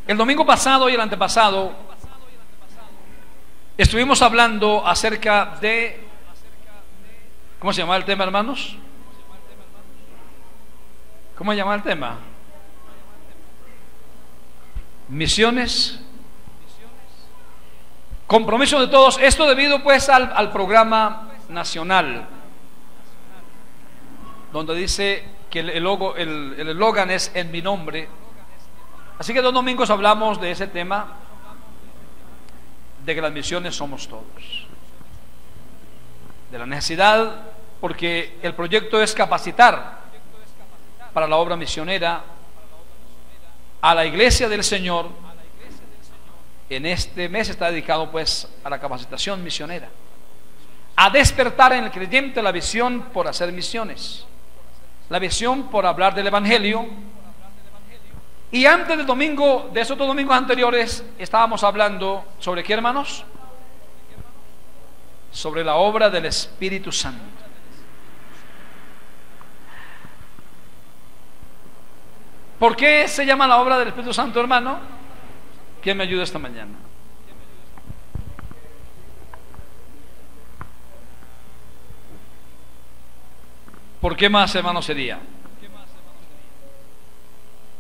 El domingo pasado y el antepasado estuvimos hablando acerca de, ¿cómo se llama el tema, hermanos? ¿Cómo se llama el tema? Misiones, compromiso de todos. Esto debido pues al programa nacional, donde dice que el eslogan es en mi nombre. Así que 2 domingos hablamos de ese tema, de que las misiones somos todos, de la necesidad, porque el proyecto es capacitar para la obra misionera a la iglesia del Señor. En este mes está dedicado pues a la capacitación misionera, a despertar en el creyente la visión por hacer misiones, la visión por hablar del Evangelio. Y antes del domingo, de esos 2 domingos anteriores, estábamos hablando sobre ¿qué, hermanos? Sobre la obra del Espíritu Santo. ¿Por qué se llama la obra del Espíritu Santo, hermano? ¿Quién me ayuda esta mañana? ¿Por qué más, hermano, sería?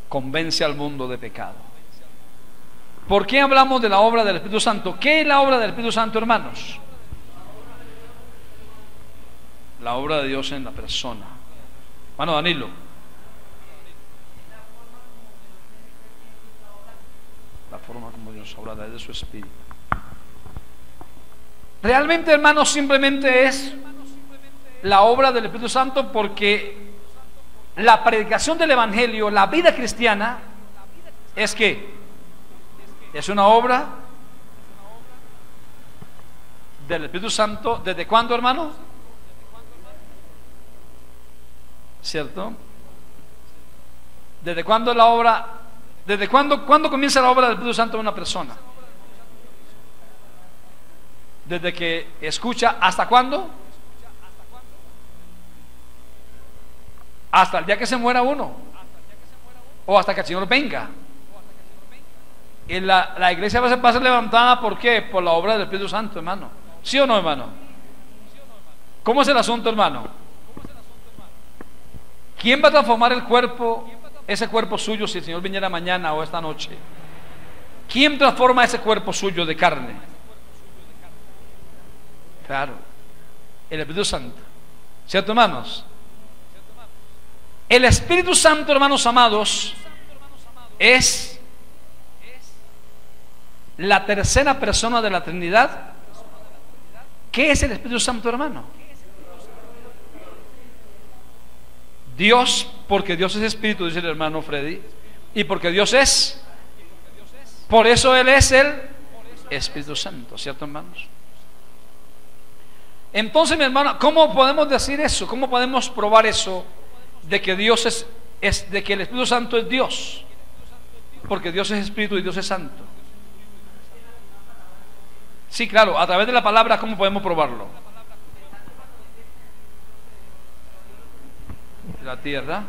Convence al mundo de pecado. ¿Por qué hablamos de la obra del Espíritu Santo? ¿Qué es la obra del Espíritu Santo, hermanos? La obra de Dios en la persona. Hermano Danilo. La forma como Dios obra de su Espíritu. Realmente, hermanos, simplemente es la obra del Espíritu Santo, porque la predicación del Evangelio, la vida cristiana, es que es una obra del Espíritu Santo. ¿Desde cuándo, hermano? ¿Cierto? ¿Desde cuándo la obra? ¿Desde cuándo comienza la obra del Espíritu Santo en una persona? Desde que escucha. ¿Hasta cuándo? Hasta el día que se muera uno, o hasta que el Señor venga. Y la iglesia va a ser levantada. ¿Por qué? Por la obra del Espíritu Santo, hermano. ¿Sí o no, hermano? ¿Cómo es el asunto, hermano? ¿Quién va a transformar el cuerpo, ese cuerpo suyo, si el Señor viniera mañana o esta noche? ¿Quién transforma ese cuerpo suyo de carne? Claro, el Espíritu Santo. ¿Cierto, hermanos? El Espíritu Santo, hermanos amados, es la tercera persona de la Trinidad. ¿Qué es el Espíritu Santo, hermano? Dios, porque Dios es Espíritu, dice el hermano Freddy, y porque Dios es, por eso Él es el Espíritu Santo, ¿cierto, hermanos? Entonces, mi hermano, ¿cómo podemos decir eso? ¿Cómo podemos probar eso? De que Dios de que el Espíritu Santo es Dios, porque Dios es Espíritu y Dios es Santo. Sí, claro, a través de la palabra. ¿Cómo podemos probarlo? La tierra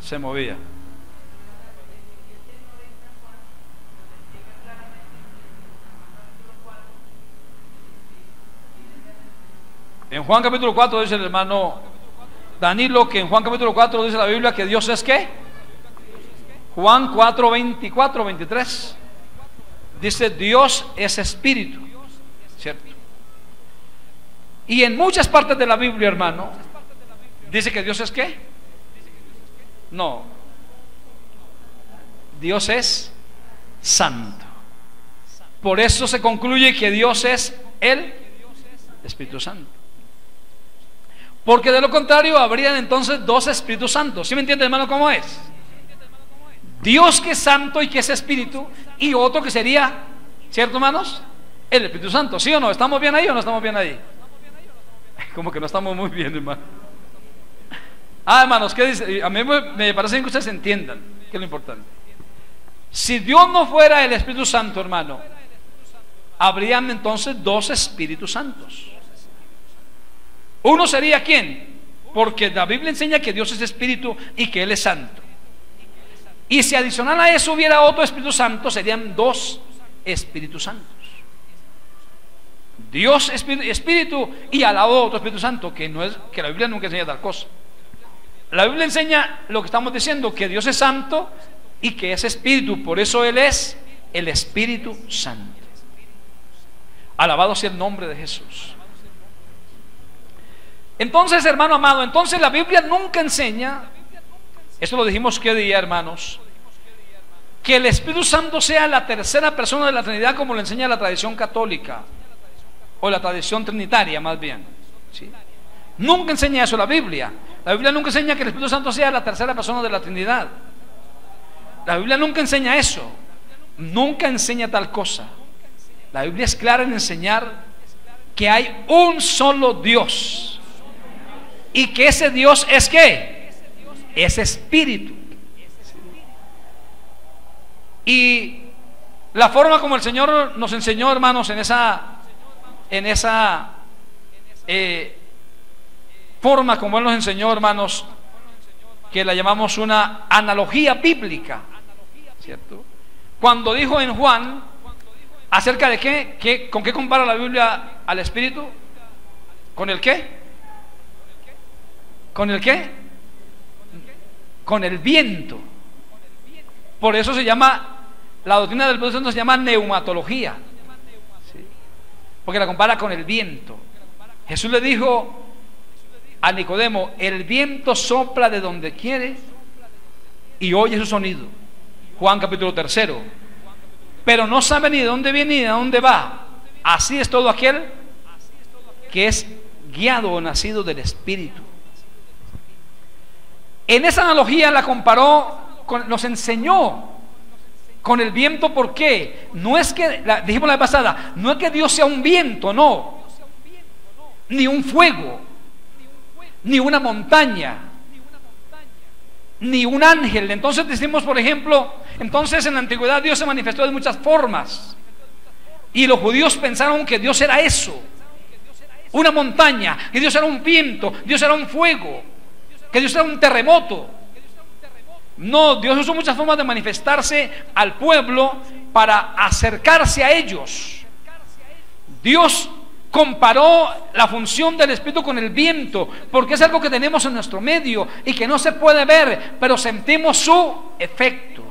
se movía. En Juan capítulo 4 dice el hermano Danilo que en Juan capítulo 4 dice la Biblia que Dios es ¿qué? Juan 4, 24, 23 dice Dios es Espíritu, ¿cierto? Y en muchas partes de la Biblia, hermano, dice que Dios es ¿qué? No, Dios es Santo. Por eso se concluye que Dios es el Espíritu Santo. Porque de lo contrario habrían entonces 2 Espíritus Santos. ¿Sí me entiende, hermano, cómo es? Dios que es santo y que es Espíritu, y otro que sería, ¿cierto, hermanos? El Espíritu Santo. ¿Sí o no? ¿Estamos bien ahí o no estamos bien ahí? Como que no estamos muy bien, hermano. Hermanos, ¿qué dice? A mí me parece bien que ustedes entiendan que es lo importante. Si Dios no fuera el Espíritu Santo, hermano, habrían entonces 2 Espíritus Santos. Uno sería ¿quién? Porque la Biblia enseña que Dios es Espíritu y que Él es Santo. Y si adicional a eso hubiera otro Espíritu Santo, serían dos Espíritus Santos. Dios Espíritu y al lado otro Espíritu Santo, que no es, que la Biblia nunca enseña tal cosa. La Biblia enseña lo que estamos diciendo, que Dios es santo y que es Espíritu, por eso Él es el Espíritu Santo. Alabado sea el nombre de Jesús. Entonces, hermano amado, entonces la Biblia nunca enseña, esto lo dijimos qué día, hermanos, que el Espíritu Santo sea la tercera persona de la Trinidad, como lo enseña la tradición católica o la tradición trinitaria más bien, ¿sí? Nunca enseña eso la Biblia. La Biblia nunca enseña que el Espíritu Santo sea la tercera persona de la Trinidad. La Biblia nunca enseña eso. Nunca enseña tal cosa. La Biblia es clara en enseñar que hay un solo Dios y que ese Dios es ¿qué? Es Espíritu. Y la forma como el Señor nos enseñó, hermanos, en esa forma como Él nos enseñó, hermanos, que la llamamos una analogía bíblica, ¿cierto? Cuando dijo en Juan acerca de qué, ¿con qué compara la Biblia al Espíritu? ¿Con el qué? ¿Con el qué? Con el viento. Por eso se llama, la doctrina del Espíritu Santo se llama neumatología, ¿sí? Porque la compara con el viento. Jesús le dijo a Nicodemo: el viento sopla de donde quiere y oye su sonido. Juan capítulo 3. Pero no sabe ni de dónde viene ni de dónde va. Así es todo aquel que es guiado o nacido del Espíritu. En esa analogía la comparó, nos enseñó con el viento. ¿Por qué? No es que, dijimos la vez pasada, no es que Dios sea un viento, no, ni un fuego, ni una montaña, ni un ángel. Entonces decimos, por ejemplo, entonces en la antigüedad Dios se manifestó de muchas formas, y los judíos pensaron que Dios era eso, una montaña, que Dios era un viento, Dios era un fuego, que Dios era un terremoto. No, Dios usó muchas formas de manifestarse al pueblo para acercarse a ellos. Dios comparó la función del Espíritu con el viento, porque es algo que tenemos en nuestro medio y que no se puede ver, pero sentimos su efecto.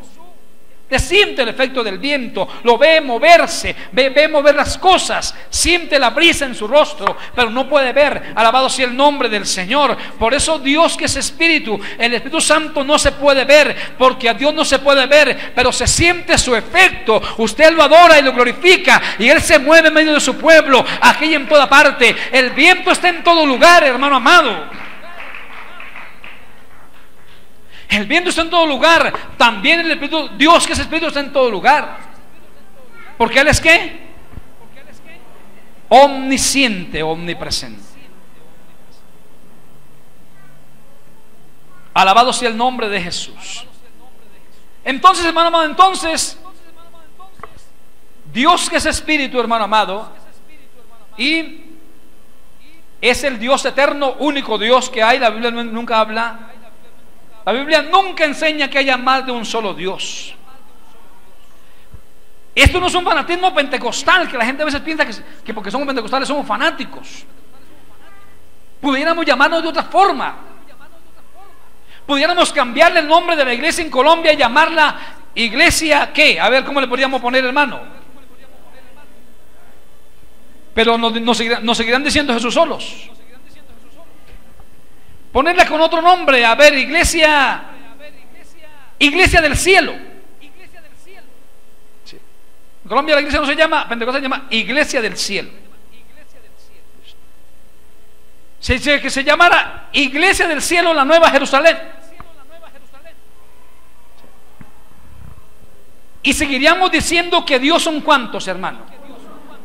Te siente el efecto del viento, lo ve moverse, ve mover las cosas, siente la brisa en su rostro, pero no puede ver. Alabado sea el nombre del Señor. Por eso Dios, que es Espíritu, el Espíritu Santo no se puede ver, porque a Dios no se puede ver, pero se siente su efecto. Usted lo adora y lo glorifica, y Él se mueve en medio de su pueblo, aquí y en toda parte. El viento está en todo lugar, hermano amado. El viento está en todo lugar. También el Espíritu, Dios que es Espíritu, está en todo lugar. Porque Él es ¿qué? Omnisciente, omnipresente. Alabado sea el nombre de Jesús. Entonces, hermano amado, Dios que es Espíritu, hermano amado, y es el Dios eterno, único Dios que hay. La Biblia nunca habla, la Biblia nunca enseña que haya más de un solo Dios. Esto no es un fanatismo pentecostal, que la gente a veces piensa que porque somos pentecostales somos fanáticos. Pudiéramos llamarnos de otra forma. Pudiéramos cambiarle el nombre de la iglesia en Colombia y llamarla iglesia ¿qué? A ver, ¿cómo le podríamos poner, hermano? Pero nos seguirán diciendo Jesús solos. Ponerla con otro nombre, a ver, iglesia del cielo. Sí. En Colombia la iglesia no se llama Pentecostal, se llama iglesia del cielo. Que se llamara iglesia del cielo, la Nueva Jerusalén. Y seguiríamos diciendo que Dios son cuantos, hermano.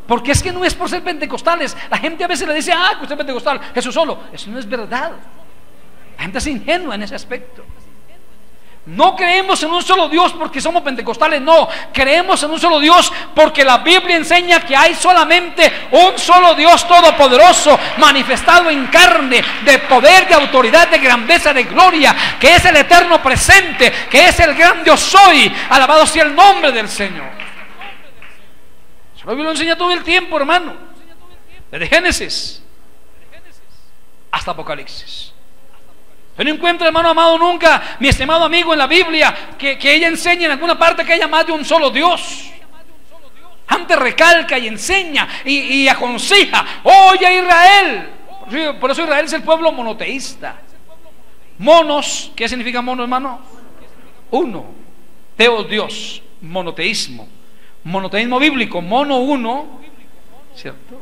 Porque es que no es por ser pentecostales. La gente a veces le dice: ah, que usted es pentecostal, Jesús solo. Eso no es verdad. La gente es ingenua en ese aspecto. No creemos en un solo Dios porque somos pentecostales, no. Creemos en un solo Dios porque la Biblia enseña que hay solamente un solo Dios todopoderoso, manifestado en carne, de poder, de autoridad, de grandeza, de gloria, que es el eterno presente, que es el gran Dios soy. Alabado sea el nombre del Señor. La Biblia lo enseña todo el tiempo, hermano, desde Génesis hasta Apocalipsis. Yo no encuentro, hermano amado, nunca, mi estimado amigo, en la Biblia que ella enseñe en alguna parte que haya más de un solo Dios. Antes recalca y enseña y aconseja: oye Israel. Por eso Israel es el pueblo monoteísta. Monos, ¿qué significa mono, hermano? Uno. Teos, Dios. Monoteísmo. Monoteísmo bíblico. Mono, uno, ¿cierto?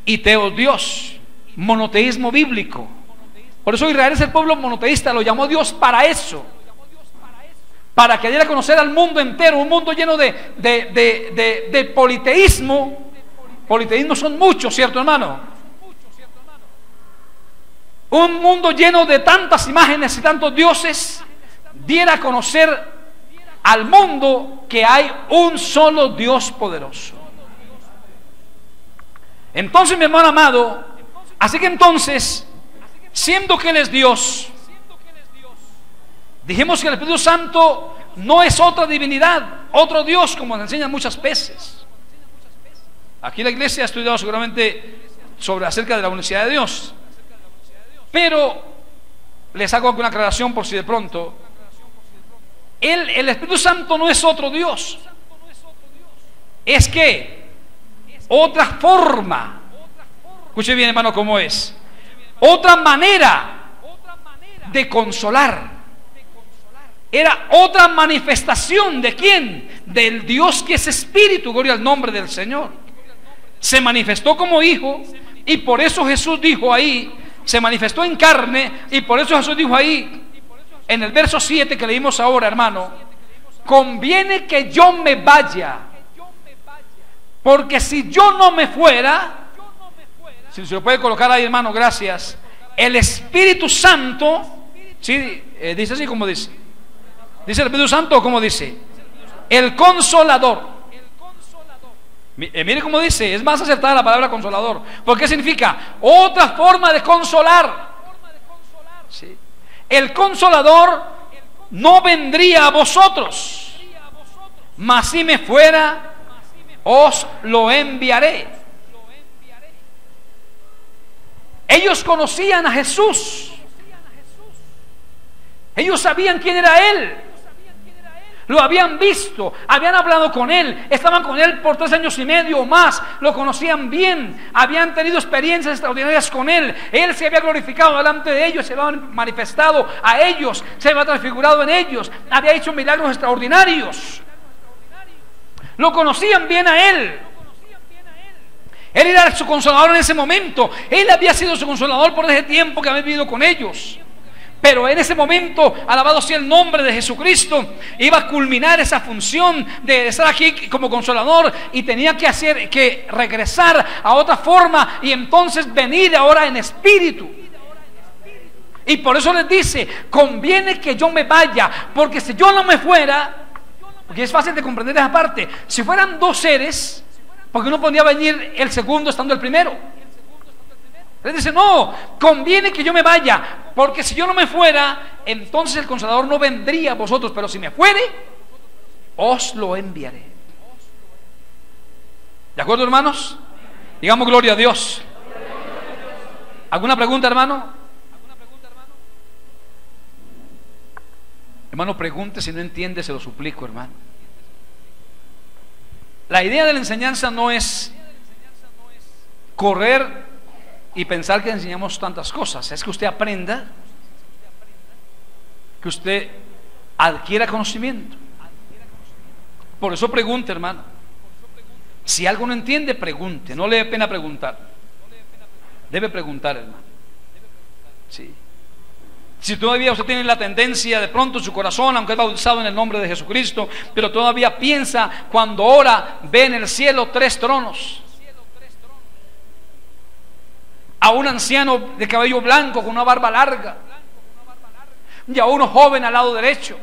Y teos, Dios. Monoteísmo bíblico. Por eso Israel es el pueblo monoteísta. Lo llamó Dios para eso, para que diera a conocer al mundo entero. Un mundo lleno de politeísmo. Politeísmo son muchos, ¿cierto, hermano? Un mundo lleno de tantas imágenes y tantos dioses, diera a conocer al mundo que hay un solo Dios poderoso. Entonces, mi hermano amado, así que entonces, siendo que Él es Dios, dijimos que el Espíritu Santo no es otra divinidad, otro Dios, como nos enseñan muchas veces. Aquí la iglesia ha estudiado seguramente acerca de la unicidad de Dios, pero les hago alguna aclaración por si de pronto. El Espíritu Santo no es otro Dios, es que otra forma. Escuche bien, hermano, cómo es. Otra manera de consolar. Era otra manifestación ¿de quién? Del Dios que es espíritu. Gloria al nombre del Señor. Se manifestó como hijo, y por eso Jesús dijo ahí, se manifestó en carne, y por eso Jesús dijo ahí en el verso 7 que leímos ahora, hermano: conviene que yo me vaya, porque si yo no me fuera. Si se lo puede colocar ahí, hermano, gracias. El Espíritu Santo, ¿sí? Dice así como dice. ¿Dice el Espíritu Santo o como dice? El Consolador. Mire cómo dice, es más acertada la palabra consolador. ¿Por qué significa? Otra forma de consolar. ¿Sí? El Consolador no vendría a vosotros, mas si me fuera, os lo enviaré. Ellos conocían a Jesús. Ellos sabían quién era Él. Lo habían visto, habían hablado con Él, estaban con Él por 3 años y medio o más. Lo conocían bien, habían tenido experiencias extraordinarias con Él. Él se había glorificado delante de ellos, se había manifestado a ellos, se había transfigurado en ellos, había hecho milagros extraordinarios. Lo conocían bien a Él. Él era su consolador en ese momento. Él había sido su consolador por ese tiempo que había vivido con ellos. Pero en ese momento, alabado sea el nombre de Jesucristo, iba a culminar esa función de estar aquí como consolador, y tenía que regresar a otra forma, y entonces venir ahora en espíritu. Y por eso les dice: conviene que yo me vaya, porque si yo no me fuera, porque es fácil de comprender esa parte, si fueran 2 seres, porque no podía venir el segundo estando el primero. Él dice: no, conviene que yo me vaya, porque si yo no me fuera, entonces el Consolador no vendría a vosotros, pero si me fuere, os lo enviaré. ¿De acuerdo, hermanos? Digamos gloria a Dios. ¿Alguna pregunta, hermano? Hermano, pregunte, si no entiende, se lo suplico, hermano. La idea de la enseñanza no es correr y pensar que enseñamos tantas cosas. Es que usted aprenda, que usted adquiera conocimiento. Por eso pregunte, hermano. Si algo no entiende, pregunte. No le dé pena preguntar. Debe preguntar, hermano. Sí. Si todavía usted tiene la tendencia de pronto en su corazón, aunque es bautizado en el nombre de Jesucristo, pero todavía piensa, cuando ora, ve en el cielo 3 tronos, a un anciano de cabello blanco con una barba larga, y a uno joven al lado derecho,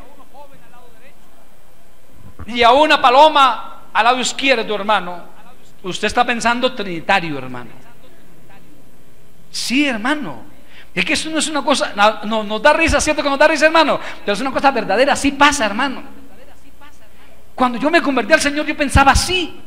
y a una paloma al lado izquierdo, hermano. Usted está pensando trinitario, hermano. Sí, hermano. Es que eso no es una cosa, no, nos da risa, ¿cierto que nos da risa, hermano? Pero es una cosa verdadera, así pasa, hermano. Cuando yo me convertí al Señor, yo pensaba así.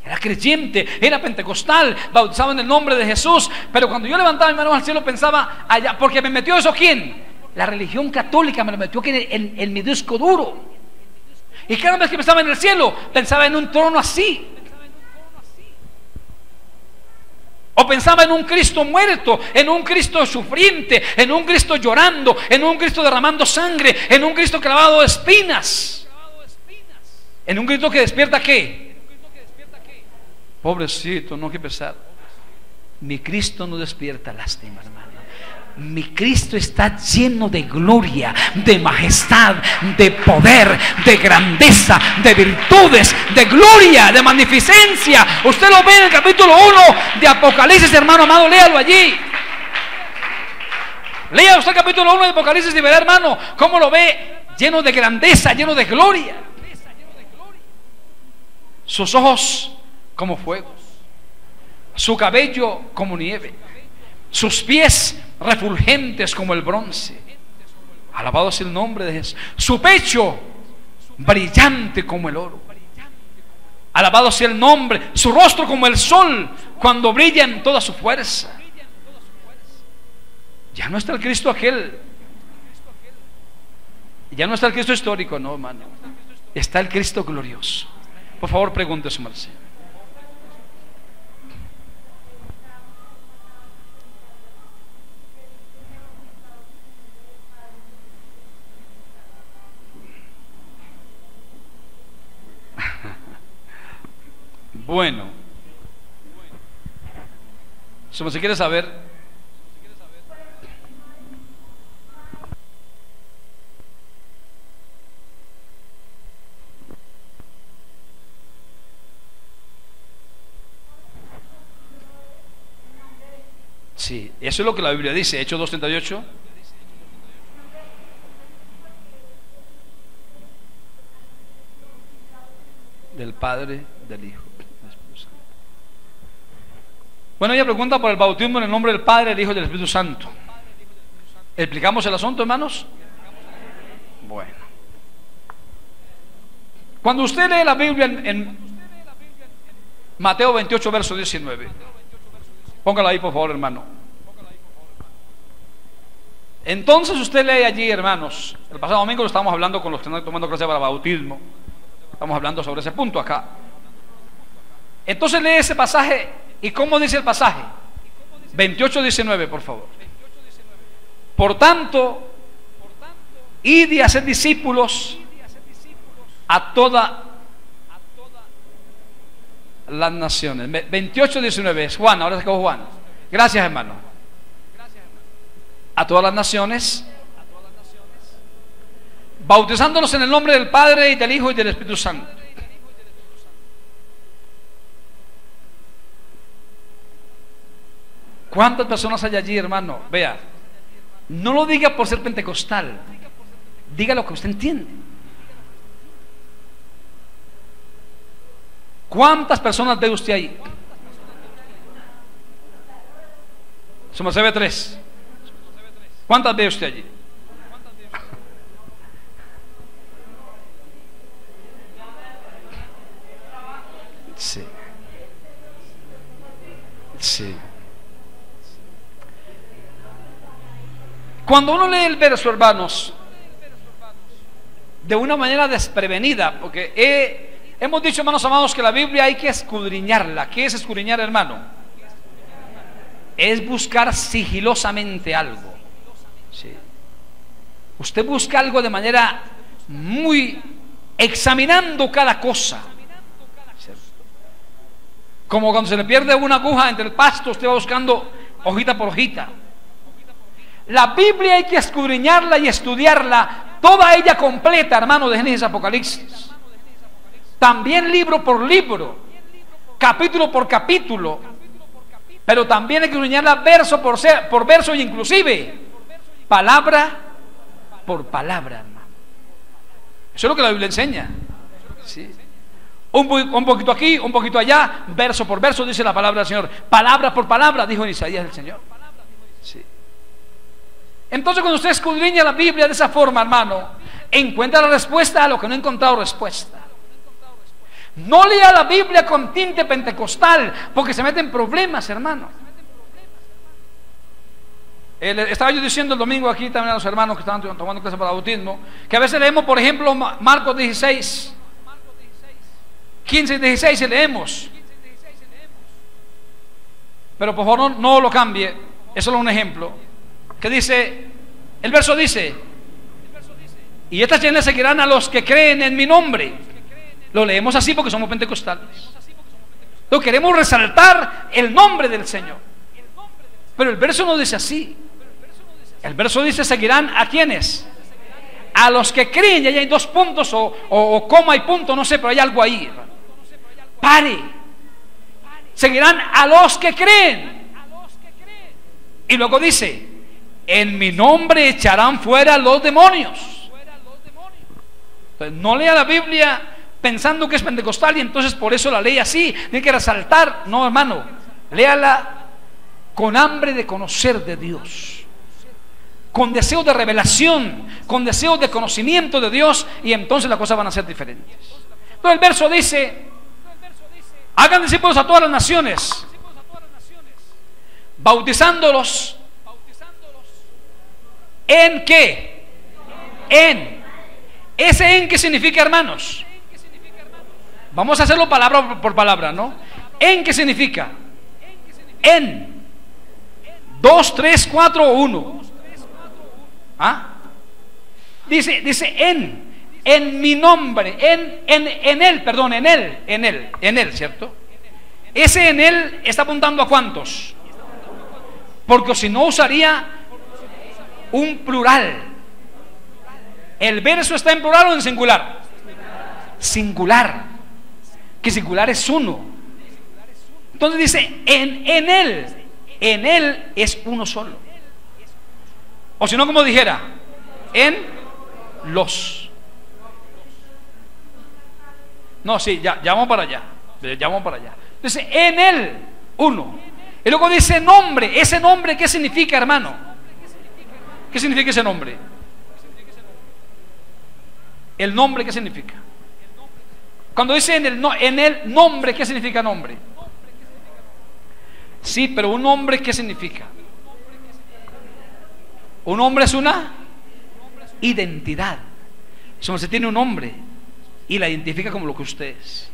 Era creyente, era pentecostal, bautizado en el nombre de Jesús. Pero cuando yo levantaba mis manos al cielo, pensaba allá, porque me metió eso, ¿quién? La religión católica me lo metió aquí en mi disco duro. Y cada vez que pensaba en el cielo, pensaba en un trono así. O pensaba en un Cristo muerto, en un Cristo sufriente, en un Cristo llorando, en un Cristo derramando sangre, en un Cristo clavado de espinas, en un Cristo que despierta ¿qué? Pobrecito, no hay que pensar. Mi Cristo no despierta lástima, hermano. Mi Cristo está lleno de gloria, de majestad, de poder, de grandeza, de virtudes, de gloria, de magnificencia. Usted lo ve en el capítulo 1 de Apocalipsis, hermano amado, léalo allí. Lea usted el capítulo 1 de Apocalipsis y verá, hermano, cómo lo ve lleno de grandeza, lleno de gloria. Sus ojos como fuego, su cabello como nieve, sus pies refulgentes como el bronce. Alabado sea el nombre de Jesús. Su pecho brillante como el oro. Alabado sea el nombre. Su rostro como el sol cuando brilla en toda su fuerza. Ya no está el Cristo aquel. Ya no está el Cristo histórico, no, hermano. Está el Cristo glorioso. Por favor, pregunte su merced. Bueno, si se quiere saber, sí, eso es lo que la Biblia dice, Hechos 2:38. Del Padre, del Hijo. Bueno, ella pregunta por el bautismo en el nombre del Padre, del Hijo y del Espíritu Santo. ¿Explicamos el asunto, hermanos? Bueno. Cuando usted lee la Biblia en Mateo 28, verso 19, póngala ahí, por favor, hermano. Entonces usted lee allí, hermanos. El pasado domingo lo estábamos hablando con los que están tomando clase para bautismo. Estamos hablando sobre ese punto acá. Entonces lee ese pasaje. ¿Y cómo dice el pasaje? 28:19, por favor. Por tanto, id y haced discípulos a todas las naciones. 28:19 es Juan, ahora se acabó Juan. Gracias, hermano. A todas las naciones, bautizándolos en el nombre del Padre y del Hijo y del Espíritu Santo. ¿Cuántas personas hay allí, hermano? Vea, no lo diga por ser pentecostal, diga lo que usted entiende. ¿Cuántas personas ve usted ahí? Su merced ve 3. ¿Cuántas ve usted allí? Sí. Sí. Cuando uno lee el verso, hermanos, de una manera desprevenida, porque hemos dicho, hermanos amados, que la Biblia hay que escudriñarla. ¿Qué es escudriñar, hermano? Es buscar sigilosamente algo. Sí. Usted busca algo de manera muy examinando cada cosa. ¿Sí? Como cuando se le pierde una aguja entre el pasto, usted va buscando hojita por hojita. La Biblia hay que escudriñarla y estudiarla, toda ella completa, hermano, de Génesis a Apocalipsis. También libro por libro, capítulo por capítulo, pero también hay que escudriñarla verso por verso, y inclusive palabra por palabra, hermano. Eso es lo que la Biblia enseña. ¿Sí? Un poquito aquí, un poquito allá, verso por verso, dice la palabra del Señor. Palabra por palabra, dijo en Isaías el Señor. ¿Sí? Entonces, cuando usted escudriña la Biblia de esa forma, hermano, encuentra la respuesta a lo que no ha encontrado respuesta. No lea la Biblia con tinte pentecostal, porque se mete en problemas, hermano. Estaba yo diciendo el domingo aquí también a los hermanos que estaban tomando clase para bautismo, que a veces leemos, por ejemplo, Marcos 16, 15 y 16 y leemos. Pero por favor no lo cambie. Eso es solo un ejemplo. Que dice, el verso dice: y estas señales seguirán a los que creen en mi nombre. Lo leemos así porque somos pentecostales. Lo queremos resaltar el nombre del Señor. Pero el verso no dice así. El verso dice: seguirán a quienes, a los que creen. Y ahí hay dos puntos o coma y punto, no sé, pero hay algo ahí. Pare. Seguirán a los que creen. Y luego dice: en mi nombre echarán fuera los demonios. Entonces, no lea la Biblia pensando que es pentecostal y entonces por eso la lee así. Tiene que resaltar. No, hermano, léala con hambre de conocer de Dios, con deseo de revelación, con deseo de conocimiento de Dios, y entonces las cosas van a ser diferentes. Entonces el verso dice: hagan discípulos a todas las naciones, bautizándolos ¿en qué? En. ¿Ese en qué significa, hermanos? Vamos a hacerlo palabra por palabra, ¿no? ¿En qué significa? En. 2, 3, 4 o 1. ¿Ah? Dice en mi nombre, en él, ¿cierto? Ese en él está apuntando a ¿cuántos? Porque si no usaría un plural. ¿El verso está en plural o en singular? Singular. Que singular es uno. Entonces dice en él es uno solo. O si no, como dijera, en los. No, sí, ya vamos para allá. Ya vamos para allá. Dice en él, uno. Y luego dice nombre. ¿Ese nombre qué significa, hermano? ¿Qué significa ese nombre? ¿El nombre qué significa? Cuando dice en el nombre, ¿qué significa nombre? Sí, pero un nombre ¿qué significa? Un nombre es una identidad. Si usted tiene un nombre y la identifica como lo que usted es.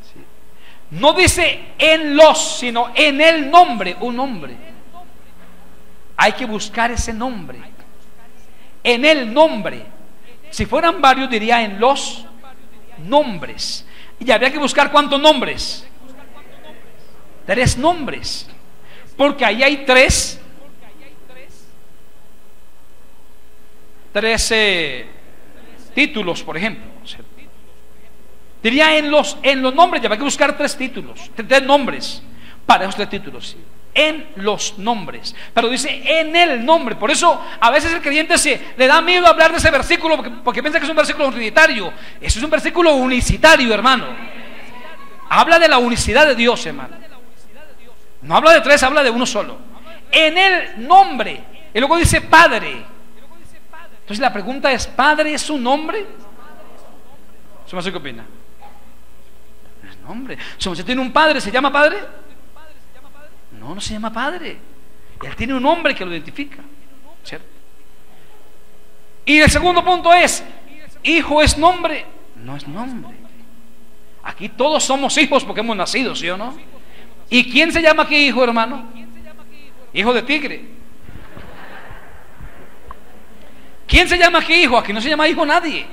¿Sí? No dice en los, sino en el nombre, un nombre. Hay que buscar ese nombre. En el nombre. Si fueran varios diría en los nombres. Y habría que buscar ¿cuántos nombres? 3 nombres. Porque ahí hay 13 títulos, por ejemplo. Diría en los nombres, ya habría que buscar 3 títulos, 3 nombres para esos 3 títulos. ¿Sí? En los nombres, pero dice en el nombre. Por eso a veces el creyente le da miedo hablar de ese versículo porque piensa que es un versículo unitario. Eso es un versículo unicitario, hermano. Habla de la unicidad de Dios, hermano. No habla de 3, habla de uno solo. En el nombre. Y luego dice Padre. Entonces la pregunta es: ¿Padre es un nombre? ¿Qué opina? Es nombre. Si usted tiene un padre, ¿se llama padre? No se llama padre. Él tiene un nombre que lo identifica, ¿cierto? Y el segundo punto es: hijo es nombre. No es nombre. Aquí todos somos hijos porque hemos nacido, ¿sí o no? ¿Y quién se llama aquí hijo, hermano? Hijo de tigre. ¿Quién se llama aquí hijo? Aquí no se llama hijo nadie.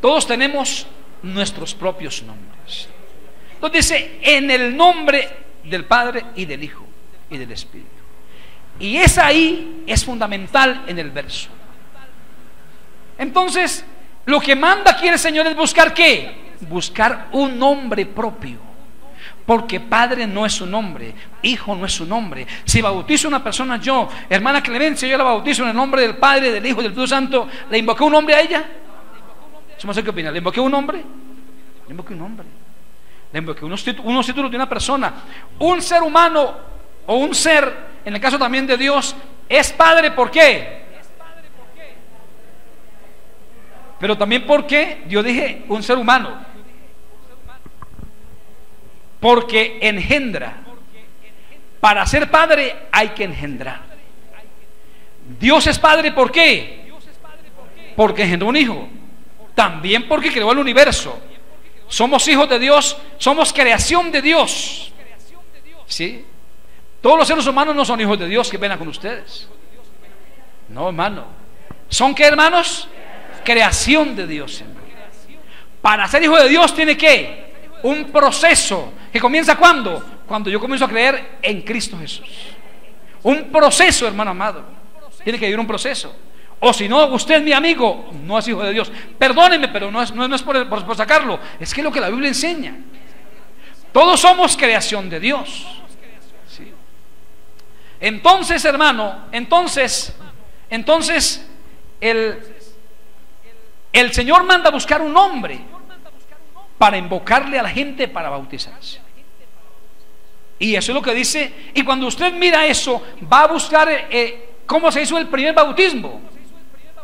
Todos tenemos nuestros propios nombres. Entonces dice en el nombre del Padre y del Hijo y del Espíritu. Y esa ahí es fundamental en el verso. Entonces lo que manda aquí el Señor es buscar ¿qué? Buscar un nombre propio. Porque padre no es su nombre, hijo no es su nombre. Si bautizo a una persona, yo, hermana Clemencia, yo la bautizo en el nombre del Padre, del Hijo y del Espíritu Santo, ¿le invoqué un nombre a ella? No sé qué opina. ¿Le invoqué un nombre? Le invoqué un nombre. Le invoqué unos títulos de una persona. Un ser humano o un ser, en el caso también de Dios, es padre. ¿Por qué? Pero también porque yo dije un ser humano. Porque engendra. Para ser padre hay que engendrar. Dios es padre, ¿por qué? Porque engendró un hijo. También porque creó el universo. Somos hijos de Dios, somos creación de Dios. ¿Sí? Todos los seres humanos no son hijos de Dios, que vengan con ustedes. No, hermano. ¿Son qué, hermanos? Creación de Dios, hermano. Para ser hijo de Dios tiene que un proceso que comienza ¿cuándo? Cuando yo comienzo a creer en Cristo Jesús. Un proceso, hermano amado. Tiene que vivir un proceso. O si no, usted, mi amigo, no es hijo de Dios. Perdónenme, pero no es por sacarlo. Es que es lo que la Biblia enseña. Todos somos creación de Dios. ¿Sí? Entonces, hermano, entonces el Señor manda a buscar un hombre para invocarle a la gente para bautizarse. Y eso es lo que dice. Y cuando usted mira eso, va a buscar cómo se hizo el primer bautismo.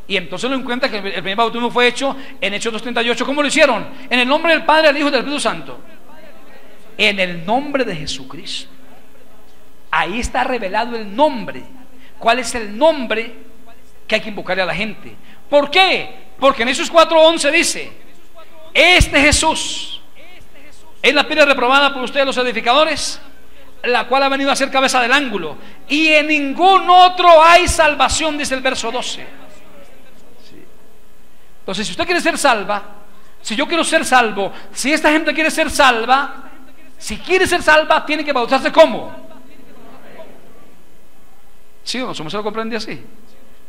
Y entonces lo encuentra que el primer bautismo fue hecho en Hechos 2:38. ¿Cómo lo hicieron? En el nombre del Padre, del Hijo y del Espíritu Santo. En el nombre de Jesucristo. Ahí está revelado el nombre. ¿Cuál es el nombre que hay que invocarle a la gente? ¿Por qué? Porque en Hechos 4:11 dice: este Jesús es la piedra reprobada por ustedes los edificadores, la cual ha venido a ser cabeza del ángulo, y en ningún otro hay salvación, dice el verso 12. Entonces, si usted quiere ser salva, si yo quiero ser salvo, si esta gente quiere ser salva, si quiere ser salva, tiene que bautizarse ¿cómo? ¿Sí o no? ¿Se lo comprende así?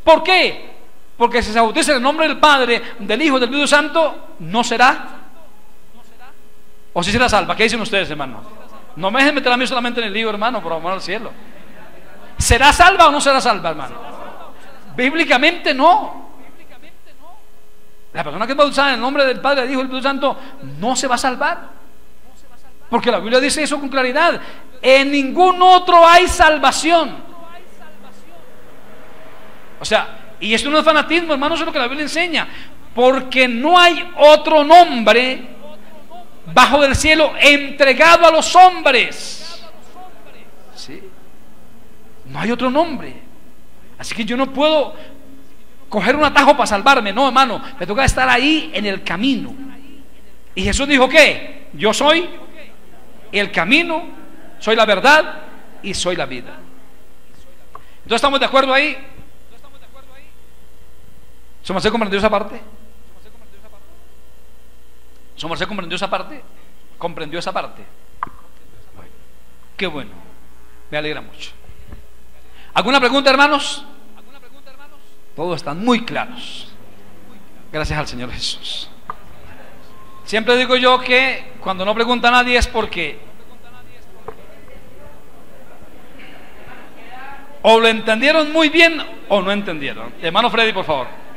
¿Por qué? Porque si se bautiza en el nombre del Padre, del Hijo y del Espíritu Santo, ¿no será? ¿O si será salva? ¿Qué dicen ustedes, hermano? No me dejen meter a mí solamente en el libro, hermano, por amor al cielo. ¿Será salva o no será salva, hermano? Bíblicamente no. La persona que es bautizada en el nombre del Padre, del Hijo y del Espíritu Santo no se va a salvar. Porque la Biblia dice eso con claridad. En ningún otro hay salvación. O sea, y esto no es fanatismo, hermano, eso es lo que la Biblia enseña. Porque no hay otro nombre bajo del cielo entregado a los hombres. ¿Sí? No hay otro nombre. Así que yo no puedo coger un atajo para salvarme. No, hermano, me toca estar ahí en el camino. Y Jesús dijo ¿qué? Yo soy el camino, soy la verdad y soy la vida. Entonces, ¿estamos de acuerdo ahí? ¿Su merced comprendió esa parte? ¿Su merced comprendió esa parte? ¿Comprendió esa parte? Bueno, qué bueno, me alegra mucho. ¿Alguna pregunta, hermanos? Todos están muy claros. Gracias al Señor Jesús. Siempre digo yo que cuando no pregunta a nadie es porque o lo entendieron muy bien o no entendieron. Hermano Freddy, por favor.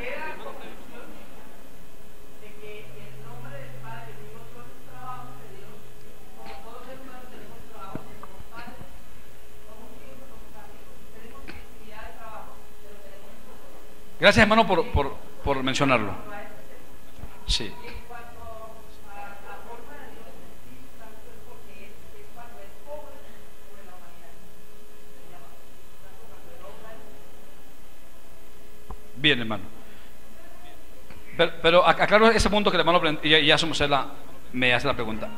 Gracias, hermano, por mencionarlo. Sí. Bien, hermano. Pero aclaro ese punto que el hermano ya me hace la pregunta.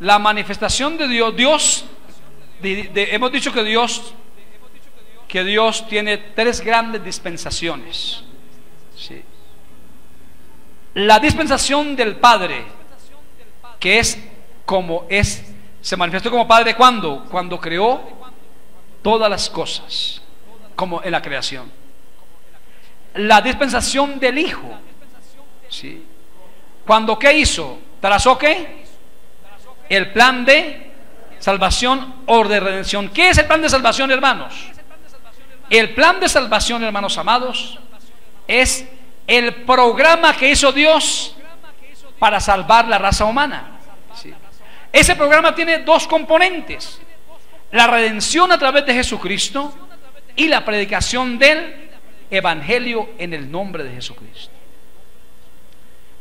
La manifestación de Dios, hemos dicho que Dios tiene tres grandes dispensaciones. ¿Sí? La dispensación del Padre, que se manifestó como Padre cuando creó todas las cosas, como en la creación. La dispensación del Hijo, ¿sí? Cuando ¿qué hizo? ¿Trazó qué? El plan de salvación o de redención. ¿Qué es el plan de salvación, hermanos? El plan de salvación, hermanos amados, es el programa que hizo Dios para salvar la raza humana. ¿Sí? Ese programa tiene dos componentes: la redención a través de Jesucristo y la predicación del Evangelio en el nombre de Jesucristo.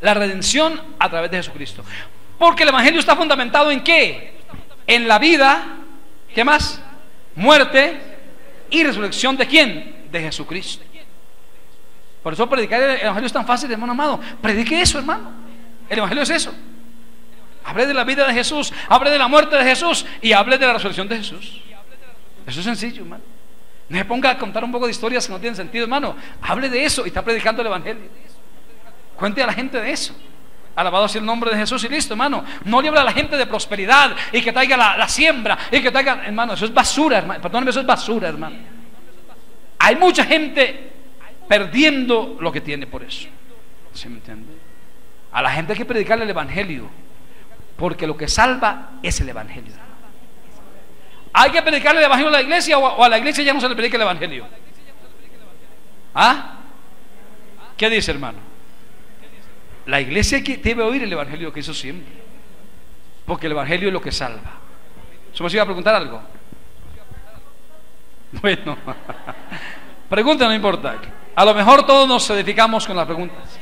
La redención a través de Jesucristo, porque el Evangelio está fundamentado ¿en qué? En la vida, ¿qué más? Muerte y resurrección ¿de quién? De Jesucristo. Por eso predicar el Evangelio es tan fácil, hermano amado. Predique eso, hermano. El Evangelio es eso. Hable de la vida de Jesús, hable de la muerte de Jesús y hable de la resurrección de Jesús. Eso es sencillo, hermano. No se ponga a contar un poco de historias que no tienen sentido, hermano. Hable de eso y está predicando el Evangelio. Cuente a la gente de eso. Alabado sea el nombre de Jesús y listo, hermano. No le hable a la gente de prosperidad y que traiga la siembra y que traiga, hermano, eso es basura, hermano. Perdóneme, eso es basura, hermano. Hay mucha gente perdiendo lo que tiene por eso. ¿Sí me entiende? A la gente hay que predicarle el Evangelio, porque lo que salva es el Evangelio. ¿Hay que predicarle el Evangelio a la iglesia o a la iglesia ya no se le predica el Evangelio? ¿Ah? ¿Qué dice, hermano? La iglesia debe oír el Evangelio que hizo siempre, porque el Evangelio es lo que salva. ¿Se me iba a preguntar algo? Bueno, pregunta, no importa. A lo mejor todos nos edificamos con las preguntas.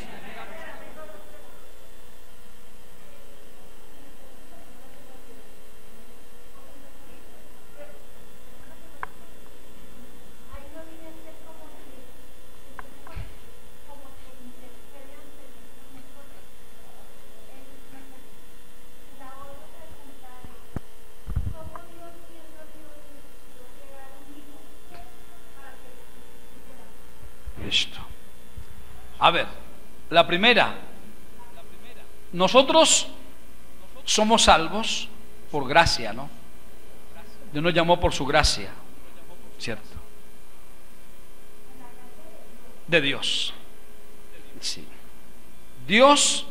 Listo. A ver, la primera, nosotros somos salvos por gracia, ¿no? Dios nos llamó por su gracia, ¿cierto? De Dios. Sí. Dios,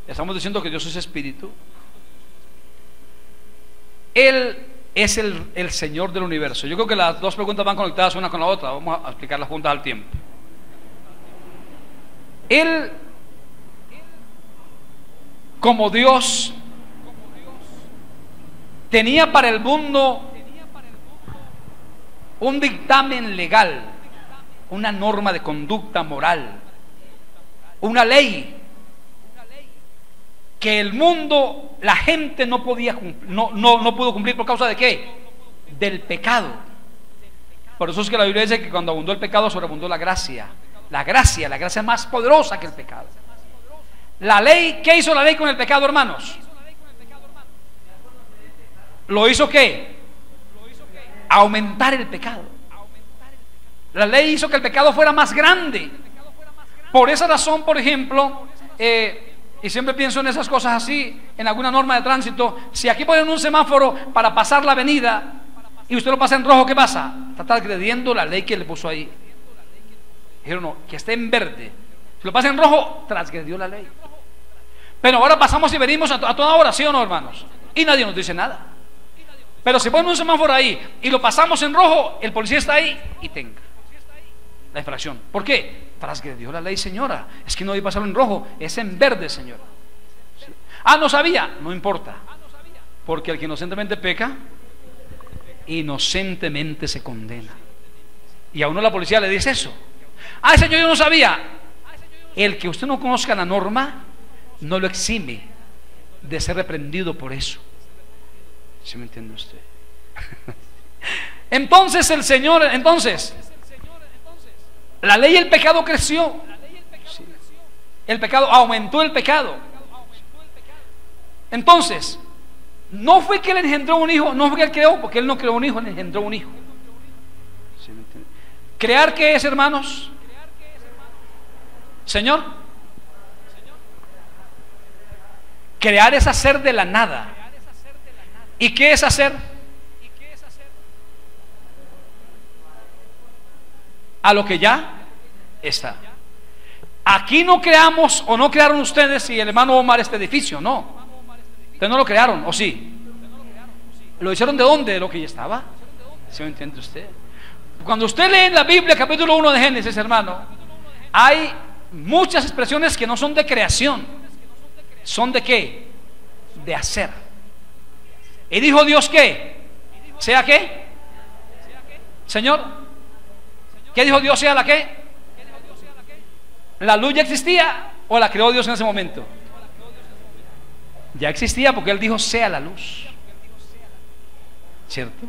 estamos diciendo que Dios es espíritu. Él es el Señor del universo. Yo creo que las dos preguntas van conectadas una con la otra. Vamos a explicarlas juntas al tiempo. Él, como Dios, tenía para el mundo un dictamen legal, una norma de conducta moral, una ley que el mundo, la gente no podía no pudo cumplir. ¿Por causa de qué? Del pecado. Por eso es que la Biblia dice que cuando abundó el pecado sobreabundó la gracia. La gracia es más poderosa que el pecado. La ley, ¿qué hizo la ley con el pecado, hermanos? ¿Lo hizo qué? Aumentar el pecado. La ley hizo que el pecado fuera más grande. Por esa razón, por ejemplo, y siempre pienso en esas cosas así, en alguna norma de tránsito, si aquí ponen un semáforo para pasar la avenida y usted lo pasa en rojo, ¿qué pasa? Está transgrediendo la ley que le puso ahí. Dijeron, no, que esté en verde. Si lo pasa en rojo, transgredió la ley. Pero ahora pasamos y venimos a toda hora, ¿sí o no, hermanos? Y nadie nos dice nada. Pero si ponen un semáforo ahí y lo pasamos en rojo, el policía está ahí y tenga la infracción. ¿Por qué? Transgredió la ley, señora. Es que no debe pasarlo en rojo, es en verde, señora. ¿Sí? Ah, no sabía, no importa. Porque el que inocentemente peca, inocentemente se condena. Y a uno la policía le dice eso. Ah, señor, yo no sabía. El que usted no conozca la norma no lo exime de ser reprendido por eso. ¿Sí me entiende usted? Entonces el Señor, la ley y el pecado creció. Sí. El pecado aumentó el pecado. Entonces, no fue que él engendró un hijo, no fue que él creó, porque él no creó un hijo, él engendró un hijo. ¿Sí me entiende? ¿Crear qué es, hermanos? Señor, crear es hacer de la nada. ¿Y qué es hacer? A lo que ya está. Aquí no creamos o no crearon ustedes y el hermano Omar este edificio, no. Ustedes no lo crearon, ¿o sí? ¿Lo hicieron de dónde? De lo que ya estaba. ¿Sí me entiende usted? Cuando usted lee en la Biblia, capítulo 1 de Génesis, hermano, hay muchas expresiones que no son de creación. ¿Son de qué? De hacer. ¿Y dijo Dios qué? ¿Sea qué? Señor, ¿qué dijo Dios? ¿Sea la qué? ¿La luz ya existía o la creó Dios en ese momento? Ya existía, porque Él dijo sea la luz, ¿cierto?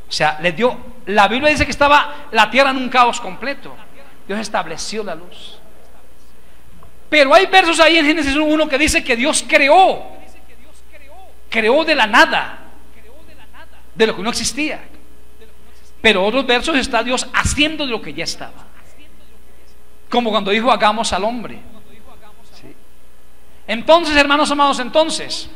O sea, le dio, la Biblia dice que estaba la tierra en un caos completo. Dios estableció la luz. Pero hay versos ahí en Génesis 1 que dice que Dios creó de la nada, de lo que no existía. Pero otros versos está Dios haciendo de lo que ya estaba, como cuando dijo hagamos al hombre. ¿Sí? Entonces, hermanos amados, entonces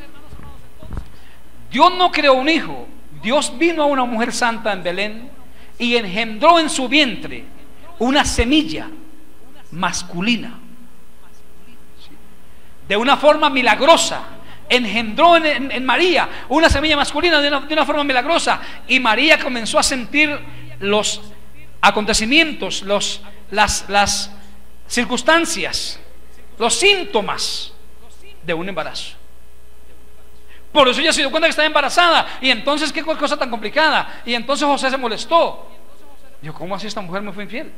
Dios no creó un hijo. Dios vino a una mujer santa en Belén y engendró en su vientre una semilla masculina. ¿Sí? De una forma milagrosa engendró en María una semilla masculina de una forma milagrosa, y María comenzó a sentir los acontecimientos, las circunstancias, los síntomas de un embarazo. Por eso ella se dio cuenta que estaba embarazada. Y entonces, qué cosa tan complicada. Y entonces José se molestó. Dijo, ¿cómo así esta mujer me fue infiel?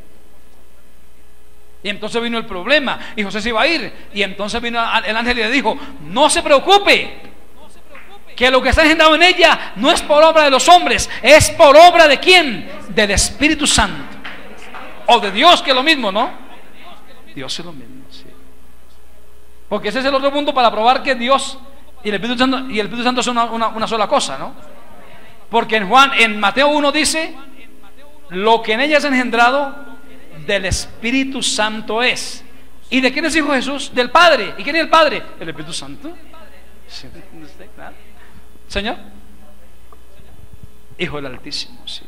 Y entonces vino el problema, y José se iba a ir. Y entonces vino el ángel y le dijo, no se preocupe, que lo que está engendrado en ella no es por obra de los hombres, es por obra de ¿quién? Del Espíritu Santo, o de Dios, que es lo mismo, ¿no? Dios es lo mismo, sí. Porque ese es el otro punto para probar que Dios y el Espíritu Santo son una sola cosa, ¿no? Porque en Mateo 1 dice, lo que en ella es engendrado del Espíritu Santo es. ¿Y de quién es hijo Jesús? Del Padre. ¿Y quién es el Padre? El Espíritu Santo. Señor, Hijo del Altísimo, sí.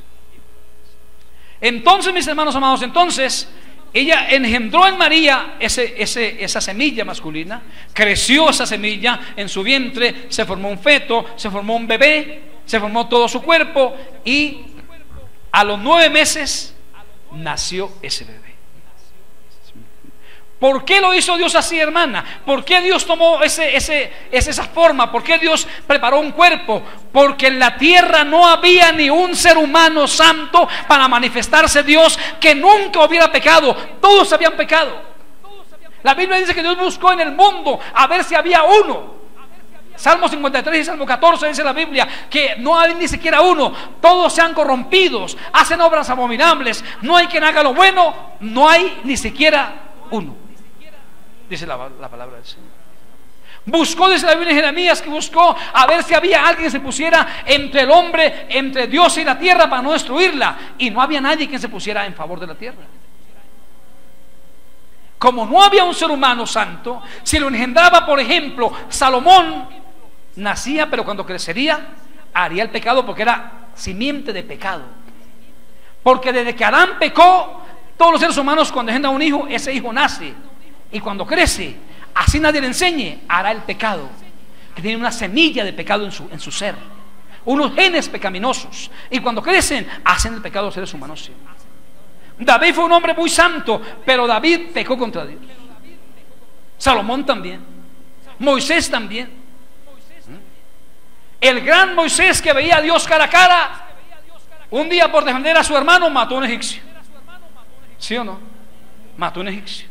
Entonces, mis hermanos amados, entonces ella engendró en María esa semilla masculina. Creció esa semilla en su vientre, se formó un feto, se formó un bebé, se formó todo su cuerpo, y a los 9 meses nació ese bebé. ¿Por qué lo hizo Dios así, hermana? ¿Por qué Dios tomó esa forma? ¿Por qué Dios preparó un cuerpo? Porque en la tierra no había ni un ser humano santo para manifestarse Dios que nunca hubiera pecado. Todos habían pecado. La Biblia dice que Dios buscó en el mundo a ver si había uno. Salmo 53 y Salmo 14 dice la Biblia que no hay ni siquiera uno. Todos se han corrompidos, hacen obras abominables, no hay quien haga lo bueno, no hay ni siquiera uno, dice la palabra del Señor. Buscó, dice la Biblia en Jeremías, que buscó a ver si había alguien que se pusiera entre el hombre, entre Dios y la tierra, para no destruirla, y no había nadie que se pusiera en favor de la tierra. Como no había un ser humano santo, si lo engendraba, por ejemplo, Salomón, nacía, pero cuando crecería haría el pecado, porque era simiente de pecado. Porque desde que Adán pecó, todos los seres humanos, cuando engendran un hijo, ese hijo nace, y cuando crece, así nadie le enseñe, hará el pecado, que tiene una semilla de pecado en su ser, unos genes pecaminosos, y cuando crecen hacen el pecado los seres humanos. Sí. David fue un hombre muy santo, pero David pecó contra Dios. Salomón también, Moisés también. El gran Moisés, que veía a Dios cara a cara, un día por defender a su hermano mató a un egipcio. ¿Sí o no? Mató a un egipcio.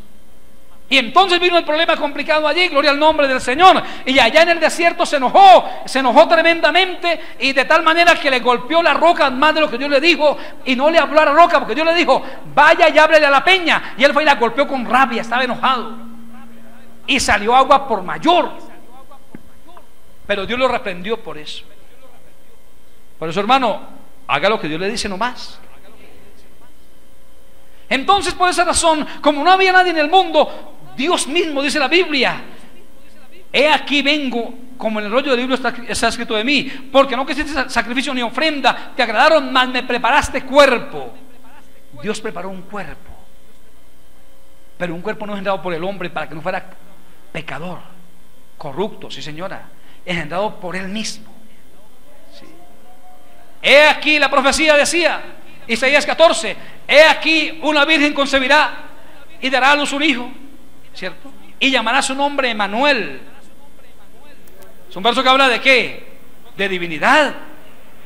Y entonces vino el problema complicado allí, gloria al nombre del Señor. Y allá en el desierto se enojó tremendamente, y de tal manera que le golpeó la roca más de lo que Dios le dijo, y no le habló a la roca, porque Dios le dijo, vaya y háblele a la peña. Y él fue y la golpeó con rabia, estaba enojado, y salió agua por mayor. Pero Dios lo reprendió por eso. Por eso, hermano, haga lo que Dios le dice nomás. Entonces, por esa razón, como no había nadie en el mundo, Dios mismo, dice la Biblia, he aquí vengo, como en el rollo del libro está escrito de mí, porque no quisiste sacrificio ni ofrenda, te agradaron, mas me preparaste cuerpo. Dios preparó un cuerpo. Pero un cuerpo no engendrado por el hombre para que no fuera pecador, corrupto, sí señora, engendrado por él mismo. Sí. He aquí la profecía decía, Isaías 14, he aquí una virgen concebirá y dará a luz un hijo, ¿cierto? Y llamará su nombre Emmanuel. Es un verso que habla de ¿qué? De divinidad,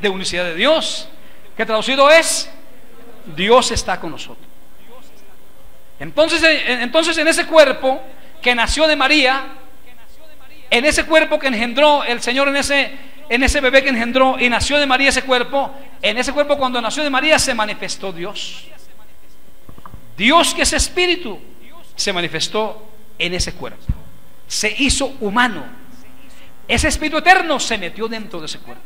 de unicidad de Dios, que traducido es Dios está con nosotros. Entonces en ese cuerpo que nació de María, en ese cuerpo que engendró el Señor, en ese bebé que engendró y nació de María ese cuerpo, en ese cuerpo cuando nació de María se manifestó Dios. Dios, que es espíritu, se manifestó en ese cuerpo, se hizo humano. Ese espíritu eterno se metió dentro de ese cuerpo.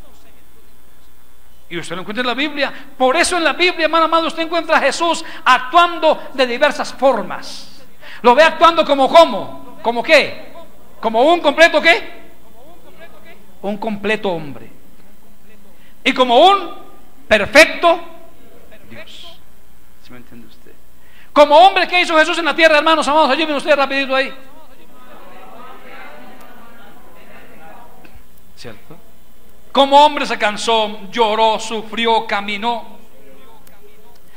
Y usted lo encuentra en la Biblia. Por eso en la Biblia, hermano amado, usted encuentra a Jesús actuando de diversas formas. Lo ve actuando ¿como qué? Como un completo ¿qué? Un completo hombre. Y como un perfecto Dios. ¿Sí me entiende usted? Como hombre, ¿qué hizo Jesús en la tierra, hermanos amados? Ayúdenme ustedes rapidito ahí. ¿Cierto? Como hombre se cansó, lloró, sufrió, caminó,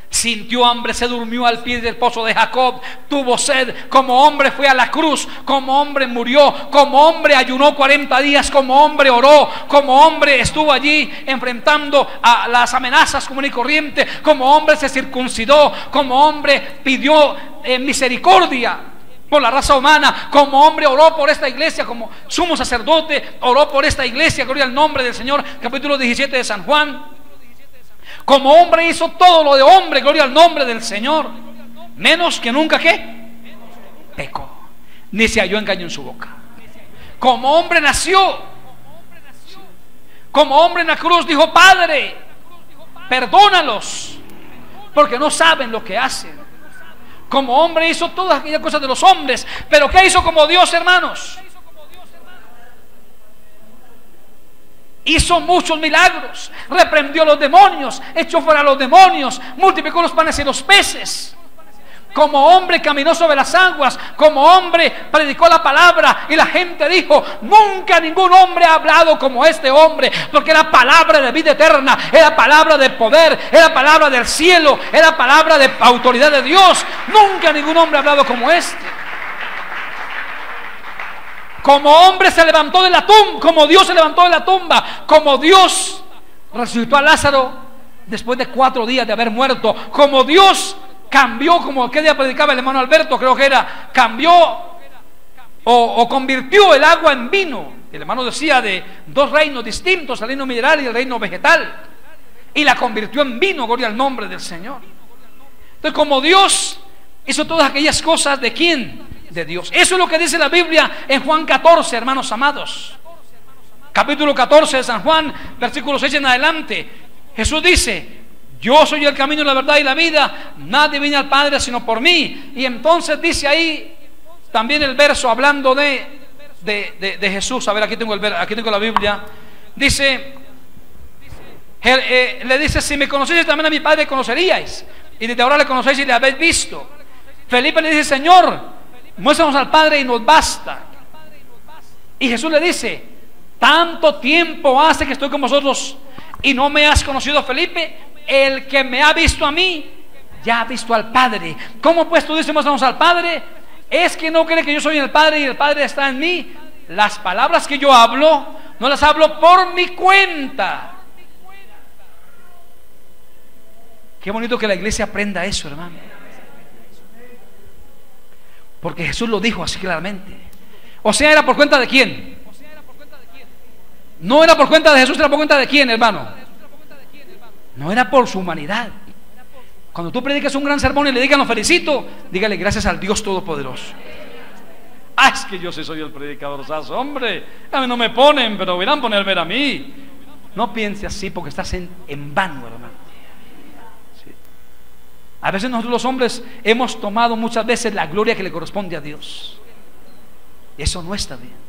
sintió hambre, se durmió al pie del pozo de Jacob, tuvo sed. Como hombre fue a la cruz, como hombre murió, como hombre ayunó 40 días, como hombre oró, como hombre estuvo allí enfrentando a las amenazas común y corriente, como hombre se circuncidó, como hombre pidió misericordia por la raza humana, como hombre oró por esta iglesia, como sumo sacerdote oró por esta iglesia, gloria al nombre del Señor, capítulo 17 de San Juan. Como hombre hizo todo lo de hombre, gloria al nombre del Señor, menos que nunca ¿qué? Pecó, ni se halló engaño en su boca. Como hombre nació, como hombre en la cruz dijo: Padre, perdónalos, porque no saben lo que hacen. Como hombre hizo todas aquellas cosas de los hombres. Pero ¿qué hizo como Dios, hermanos? Hizo muchos milagros. Reprendió a los demonios, echó fuera a los demonios, multiplicó los panes y los peces. Como hombre caminó sobre las aguas. Como hombre predicó la palabra. Y la gente dijo: nunca ningún hombre ha hablado como este hombre, porque era palabra de vida eterna, era palabra de poder, era palabra del cielo, era palabra de autoridad de Dios. Nunca ningún hombre ha hablado como este. Como hombre se levantó de la tumba, como Dios se levantó de la tumba, como Dios resucitó a Lázaro después de 4 días de haber muerto, como Dios cambió, como aquel día predicaba el hermano Alberto, creo que era, cambió o convirtió el agua en vino. El hermano decía de 2 reinos distintos, el reino mineral y el reino vegetal, y la convirtió en vino, gloria al nombre del Señor. Entonces, como Dios hizo todas aquellas cosas, ¿de quién? De Dios. Eso es lo que dice la Biblia en Juan 14, hermanos amados, capítulo 14 de San Juan, versículo 6 en adelante. Jesús dice: yo soy el camino, la verdad y la vida, nadie viene al Padre sino por mí. Y entonces dice ahí también el verso hablando de Jesús. A ver, aquí tengo la Biblia. Dice, le dice: si me conocéis también a mi Padre conoceríais, y desde ahora le conocéis y le habéis visto. Felipe le dice: Señor, muéstranos al Padre y nos basta. Y Jesús le dice: tanto tiempo hace que estoy con vosotros y no me has conocido, Felipe. El que me ha visto a mí, ya ha visto al Padre. ¿Cómo pues tú dices: muéstranos al Padre? ¿Es que no cree que yo soy el Padre y el Padre está en mí? Las palabras que yo hablo, no las hablo por mi cuenta. Qué bonito que la iglesia aprenda eso, hermano, porque Jesús lo dijo así claramente. O sea, ¿era por cuenta de quién? No era por cuenta de Jesús, era por cuenta de quién, hermano. No era por su humanidad. Cuando tú predicas un gran sermón y le digan: lo felicito, dígale: gracias al Dios Todopoderoso. Ah, es que yo sí soy el predicador sazo, hombre. A mí no me ponen, pero verán ponerme a mí. No piense así, porque estás en vano, hermano. Sí. A veces nosotros los hombres hemos tomado muchas veces la gloria que le corresponde a Dios. Y eso no está bien.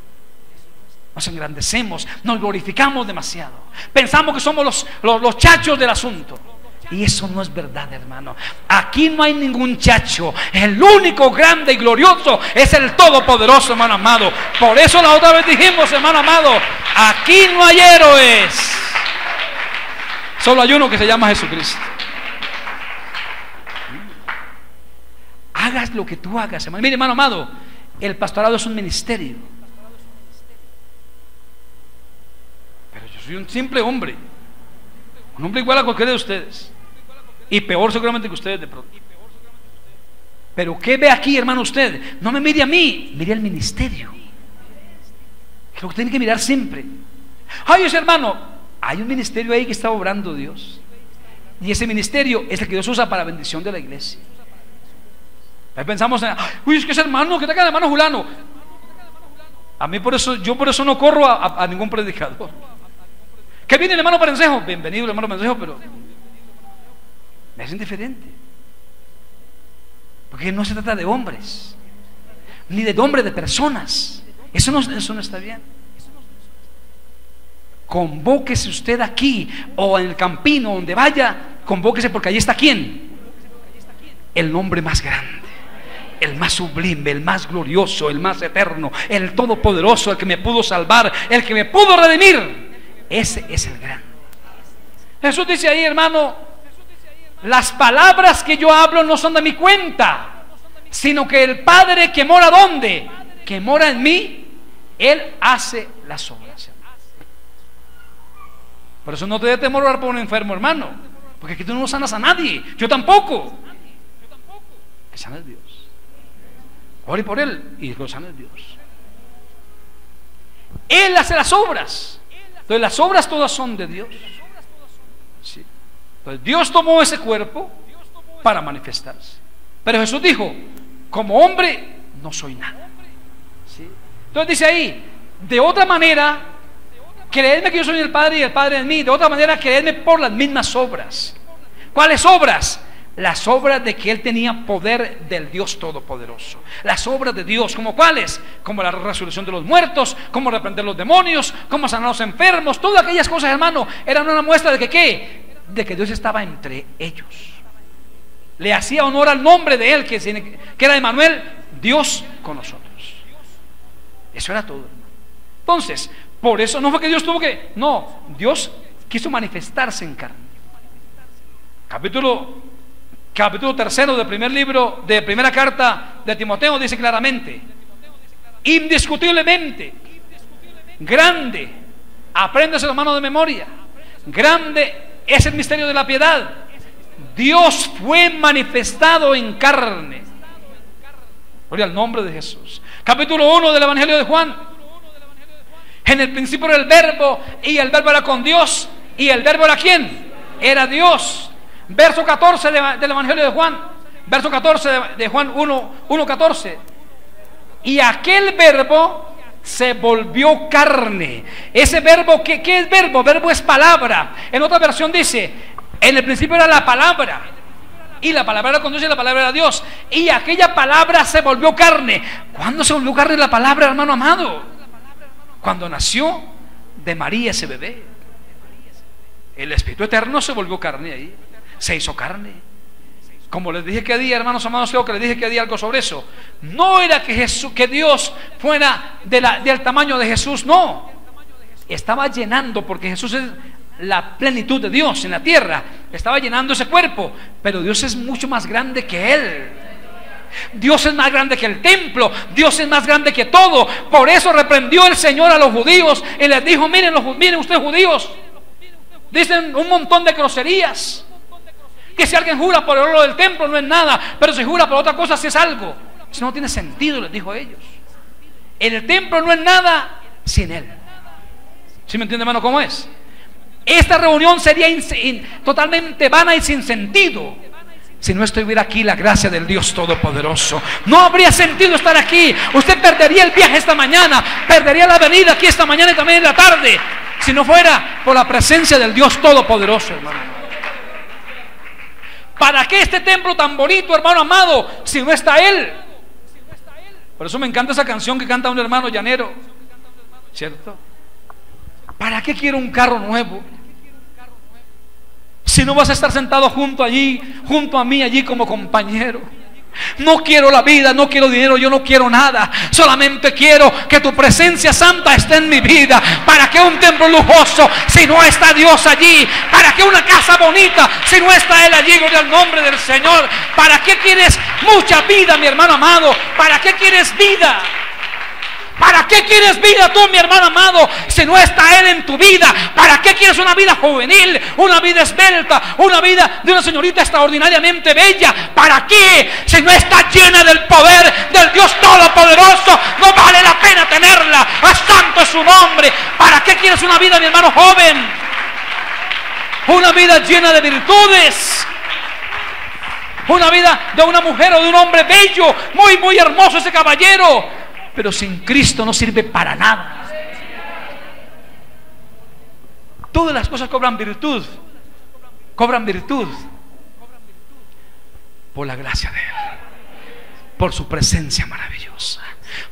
Nos engrandecemos, nos glorificamos demasiado. Pensamos que somos los chachos del asunto. Y eso no es verdad, hermano. Aquí no hay ningún chacho. El único grande y glorioso es el Todopoderoso, hermano amado. Por eso la otra vez dijimos, hermano amado, aquí no hay héroes. Solo hay uno que se llama Jesucristo. Hagas lo que tú hagas, hermano. Mire, hermano amado, el pastorado es un ministerio. Pero yo soy un simple hombre, un hombre igual a cualquiera de ustedes, y peor seguramente que ustedes de pronto. Pero ¿qué ve aquí, hermano, usted? No me mire a mí, mire al ministerio. Es lo que tiene que mirar siempre. Ay, ese hermano, hay un ministerio ahí que está obrando Dios, y ese ministerio es el que Dios usa para bendición de la iglesia. Ahí pensamos en, uy, es que ese hermano, que está acá el hermano Julano. A mí por eso, yo por eso no corro a ningún predicador. ¿Qué viene el hermano Parencejo? Bienvenido el hermano Parencejo, pero me es indiferente. Porque no se trata de hombres, ni de hombres, de personas. Eso no está bien. Convóquese usted aquí o en el Campino, donde vaya, convóquese, porque allí está ¿quién? El nombre más grande, el más sublime, el más glorioso, el más eterno, el todopoderoso, el que me pudo salvar, el que me pudo redimir. Ese es el grande. Jesús dice ahí, hermano, las palabras que yo hablo no son de mi cuenta, sino que el Padre que mora ¿dónde? Que mora en mí, Él hace las obras. Por eso no te dé temor orar por un enfermo, hermano, porque aquí tú no sanas a nadie, yo tampoco. Que sana es Dios. Ore por él y lo sana es Dios. Él hace las obras. Entonces las obras todas son de Dios. Sí. Entonces Dios tomó ese cuerpo para manifestarse. Pero Jesús dijo, como hombre no soy nada. ¿Sí? Entonces dice ahí, de otra manera, creedme que yo soy el Padre y el Padre en mí. De otra manera, creedme por las mismas obras. ¿Cuáles obras? Las obras de que Él tenía poder del Dios Todopoderoso. Las obras de Dios, ¿como cuáles? Como la resurrección de los muertos, como reprender los demonios, como sanar a los enfermos. Todas aquellas cosas, hermano, eran una muestra de que ¿qué? De que Dios estaba entre ellos. Le hacía honor al nombre de Él, que era Emmanuel, Dios con nosotros. Eso era todo. Entonces, por eso no fue que Dios tuvo que, no, Dios quiso manifestarse en carne. Capítulo 3 del primer libro, de primera carta de Timoteo, dice claramente, indiscutiblemente grande, apréndase los manos de memoria, grande es el misterio de la piedad. Dios fue manifestado en carne. Gloria al nombre de Jesús. Capítulo 1 del Evangelio de Juan. En el principio era el Verbo, y el Verbo era con Dios, y el Verbo era ¿quién? Era Dios. Verso 14 del Evangelio de Juan. Verso 14 de Juan 1:14. Y aquel Verbo se volvió carne. Ese verbo, ¿qué es verbo? Verbo es palabra. En otra versión dice, en el principio era la palabra, y la palabra era con Dios, y la palabra era Dios, y aquella palabra se volvió carne. ¿Cuándo se volvió carne la palabra, hermano amado? Cuando nació de María ese bebé. El Espíritu Eterno se volvió carne ahí, se hizo carne. Como les dije que día, hermanos amados, creo que les dije que día algo sobre eso. No era que Dios fuera del tamaño de Jesús, no. Estaba llenando, porque Jesús es la plenitud de Dios en la tierra. Estaba llenando ese cuerpo, pero Dios es mucho más grande que Él. Dios es más grande que el templo. Dios es más grande que todo. Por eso reprendió el Señor a los judíos y les dijo, miren ustedes judíos, dicen un montón de groserías, que si alguien jura por el oro del templo no es nada, pero si jura por otra cosa sí es algo. Eso no tiene sentido, les dijo a ellos. El templo no es nada sin Él. ¿Sí me entiende, hermano, cómo es? Esta reunión sería totalmente vana y sin sentido si no estuviera aquí la gracia del Dios Todopoderoso. No habría sentido estar aquí. Usted perdería el viaje esta mañana, perdería la venida aquí esta mañana y también en la tarde, si no fuera por la presencia del Dios Todopoderoso, hermano. ¿Para qué este templo tan bonito, hermano amado, si no está Él? Por eso me encanta esa canción que canta un hermano llanero, ¿cierto? ¿Para qué quiero un carro nuevo si no vas a estar sentado junto a mí allí como compañero. No quiero la vida, no quiero dinero, yo no quiero nada. Solamente quiero que tu presencia santa esté en mi vida. ¿Para qué un templo lujoso si no está Dios allí? ¿Para qué una casa bonita si no está Él allí? Gloria al nombre del Señor. ¿Para qué quieres mucha vida, mi hermano amado? ¿Para qué quieres vida? ¿Para qué quieres vida tú, mi hermano amado, si no está Él en tu vida? ¿Para qué quieres una vida juvenil, una vida esbelta, una vida de una señorita extraordinariamente bella? ¿Para qué? Si no está llena del poder del Dios Todopoderoso, no vale la pena tenerla. Santo es su nombre. ¿Para qué quieres una vida, mi hermano joven? Una vida llena de virtudes. Una vida de una mujer o de un hombre bello, muy, muy hermoso ese caballero. Pero sin Cristo no sirve para nada. Todas las cosas cobran virtud. Cobran virtud por la gracia de Él, por su presencia maravillosa,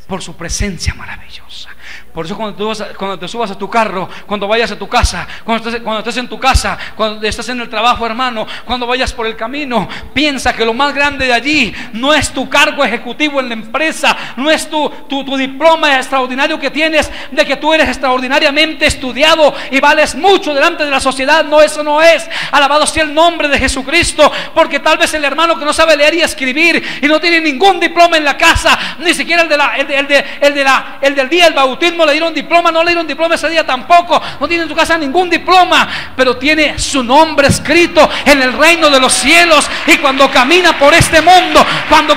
por su presencia maravillosa. Por eso cuando te subas a tu carro, cuando vayas a tu casa, cuando estés en tu casa, cuando estés en el trabajo, hermano, cuando vayas por el camino, piensa que lo más grande de allí no es tu cargo ejecutivo en la empresa, no es tu diploma extraordinario que tienes de que tú eres extraordinariamente estudiado y vales mucho delante de la sociedad. No, eso no es. Alabado sea el nombre de Jesucristo. Porque tal vez el hermano que no sabe leer y escribir y no tiene ningún diploma en la casa, ni siquiera el del día del bautismo le dieron diploma, no le dieron diploma ese día tampoco, no tiene en tu casa ningún diploma, pero tiene su nombre escrito en el reino de los cielos. Y cuando camina por este mundo, cuando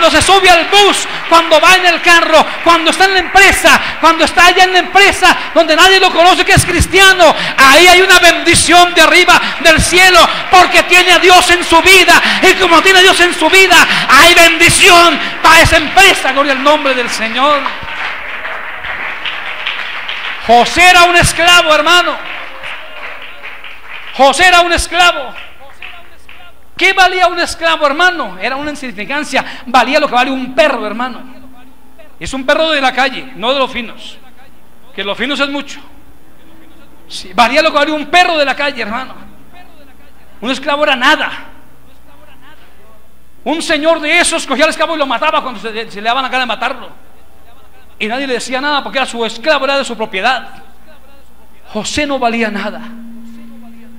se sube al bus, cuando va en el carro, cuando está en la empresa, cuando está allá en la empresa donde nadie lo conoce que es cristiano, ahí hay una bendición de arriba del cielo, porque tiene a Dios en su vida. Y como tiene a Dios en su vida, hay bendición para esa empresa. Gloria al nombre del Señor. José era un esclavo, hermano. José era un esclavo. ¿Qué valía un esclavo, hermano? Era una insignificancia. Valía lo que vale un perro, hermano. Es un perro de la calle, no de los finos. Que los finos es mucho. Sí, valía lo que vale un perro de la calle, hermano. Un esclavo era nada. Un señor de esos cogía al esclavo y lo mataba cuando se le daban la gana de matarlo. Y nadie le decía nada porque era su esclavo, era de su propiedad. José no valía nada.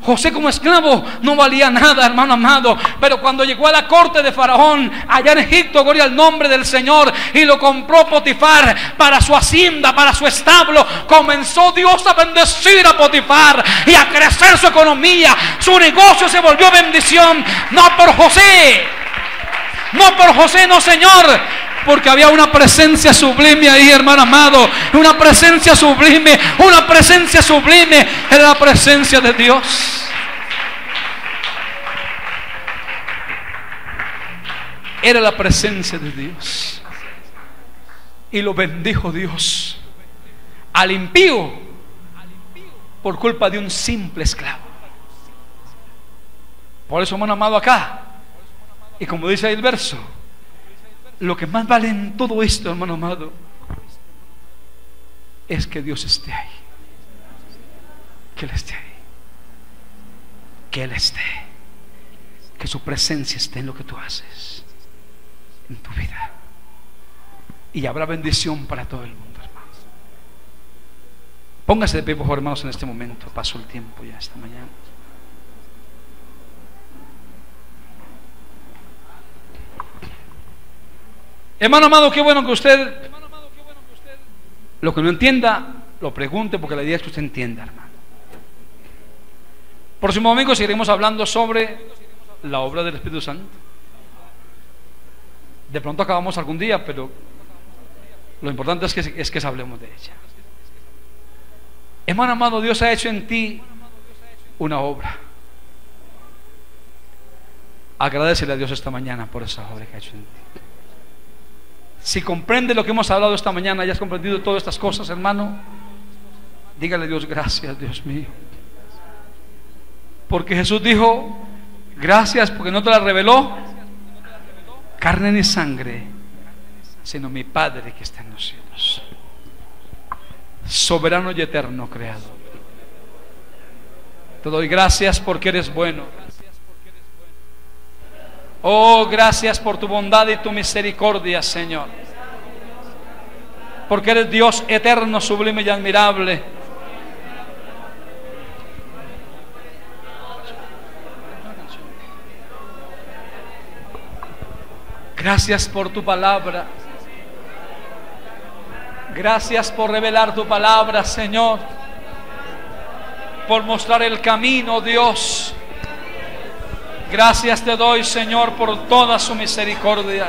José como esclavo no valía nada, hermano amado. Pero cuando llegó a la corte de Faraón allá en Egipto, gloria al nombre del Señor, y lo compró Potifar para su hacienda, para su establo, comenzó Dios a bendecir a Potifar y a crecer su economía. Su negocio se volvió bendición. No por José, no, Señor, porque había una presencia sublime ahí, hermano amado. Una presencia sublime, era la presencia de Dios. Era la presencia de Dios. Y lo bendijo Dios al impío por culpa de un simple esclavo. Por eso, hermano amado, acá, y como dice ahí el verso, lo que más vale en todo esto, hermano amado, es que Dios esté ahí, que Él esté ahí, que Él esté, que su presencia esté en lo que tú haces, en tu vida, y habrá bendición para todo el mundo, hermanos. Póngase de pie, por favor, hermanos, en este momento. Pasó el tiempo ya esta mañana. Hermano amado, qué bueno que usted, lo que no entienda, lo pregunte, porque la idea es que usted entienda, hermano. Próximo domingo seguiremos hablando sobre la obra del Espíritu Santo. De pronto acabamos algún día, pero lo importante es que hablemos de ella. Hermano amado, Dios ha hecho en ti una obra. Agradécele a Dios esta mañana por esa obra que ha hecho en ti. Si comprende lo que hemos hablado esta mañana, ya has comprendido todas estas cosas, hermano, dígale a Dios: gracias, Dios mío. Porque Jesús dijo: gracias porque no te la reveló carne ni sangre, sino mi Padre que está en los cielos. Soberano y eterno Creador, Te doy gracias porque eres bueno. Oh, gracias por tu bondad y tu misericordia, Señor. Porque eres Dios eterno, sublime y admirable. Gracias por tu palabra. Gracias por revelar tu palabra, Señor. Por mostrar el camino, Dios. Gracias te doy, Señor, por toda su misericordia.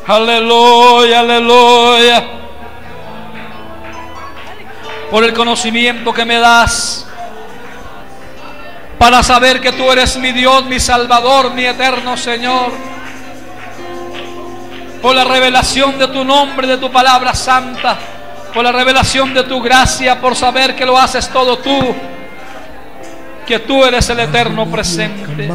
Aleluya, aleluya. Por el conocimiento que me das, para saber que tú eres mi Dios, mi Salvador, mi eterno Señor. Por la revelación de tu nombre, de tu palabra santa. Por la revelación de tu gracia, por saber que lo haces todo tú, que tú eres el eterno presente.